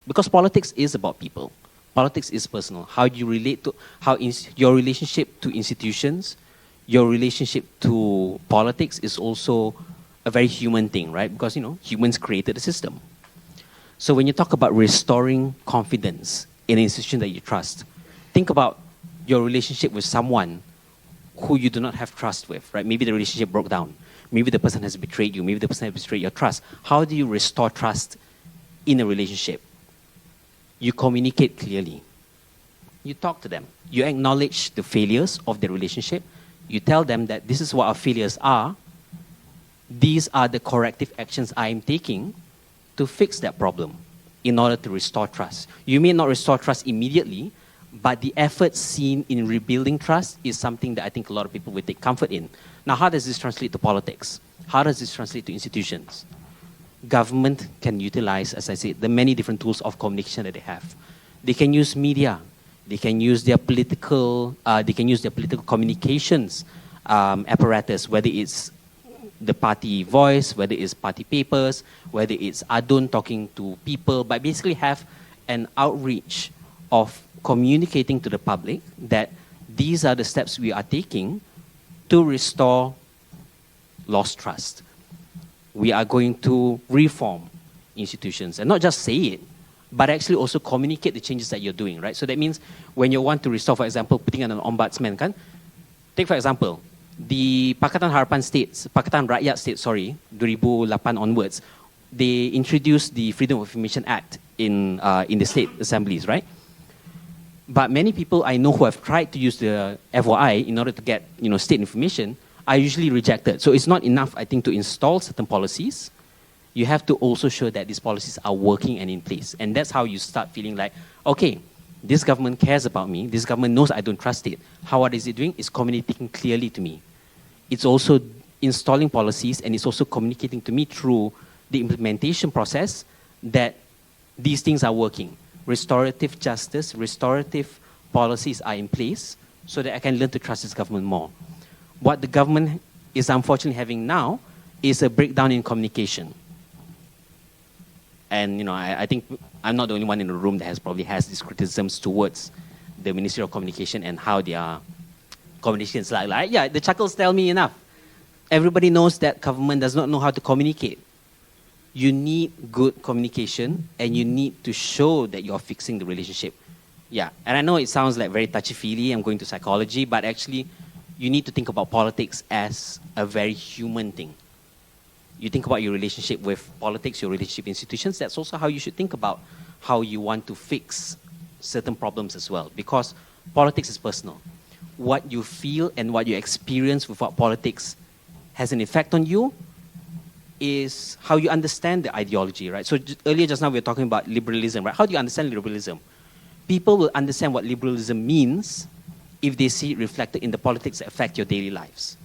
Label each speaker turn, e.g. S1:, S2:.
S1: Because politics is about people. Politics is personal. How you relate to, your relationship to institutions, your relationship to politics is also a very human thing, right? Because, humans created the system. So when you talk about restoring confidence in an institution that you trust, think about your relationship with someone who you do not have trust with, right? Maybe the relationship broke down. Maybe the person has betrayed you. Maybe the person has betrayed your trust. How do you restore trust in a relationship? You communicate clearly. You talk to them. You acknowledge the failures of the relationship. You tell them that this is what our failures are. These are the corrective actions I am taking to fix that problem in order to restore trust. You may not restore trust immediately, but the effort seen in rebuilding trust is something that I think a lot of people will take comfort in. Now, how does this translate to politics? How does this translate to institutions? Government can utilize, as I said, the many different tools of communication that they have. They can use media. They can use their political communications apparatus, whether it's the party voice, whether it's party papers, whether it's Adun talking to people, but basically have an outreach of communicating to the public that these are the steps we are taking to restore lost trust. We are going to reform institutions, and not just say it, but actually also communicate the changes that you're doing, right? So that means when you want to restore, for example, putting an ombudsman, kan? Take for example, the Pakatan Rakyat States, 2008 onwards, they introduced the Freedom of Information Act in the state assemblies, right? But many people I know who have tried to use the FOI in order to get state information are usually rejected. So it's not enough, I think, to install certain policies. You have to also show that these policies are working and in place. And that's how you start feeling like, okay, this government cares about me. This government knows I don't trust it. How what is it doing? It's communicating clearly to me. It's also installing policies, and it's also communicating to me through the implementation process that these things are working. Restorative justice, restorative policies are in place so that I can learn to trust this government more. What the government is unfortunately having now is a breakdown in communication. And I think I'm not the only one in the room that probably has these criticisms towards the Ministry of Communication and how their communication is like. Yeah, the chuckles tell me enough. Everybody knows that government does not know how to communicate. You need good communication, and you need to show that you're fixing the relationship. Yeah, and I know it sounds like very touchy-feely, I'm going to psychology, but actually you need to think about politics as a very human thing. You think about your relationship with politics, your relationship with institutions, that's also how you should think about how you want to fix certain problems as well, because politics is personal. What you feel and what you experience with what politics has an effect on you is how you understand the ideology, right? So earlier just now we were talking about liberalism, right? How do you understand liberalism? People will understand what liberalism means if they see it reflected in the politics that affect your daily lives.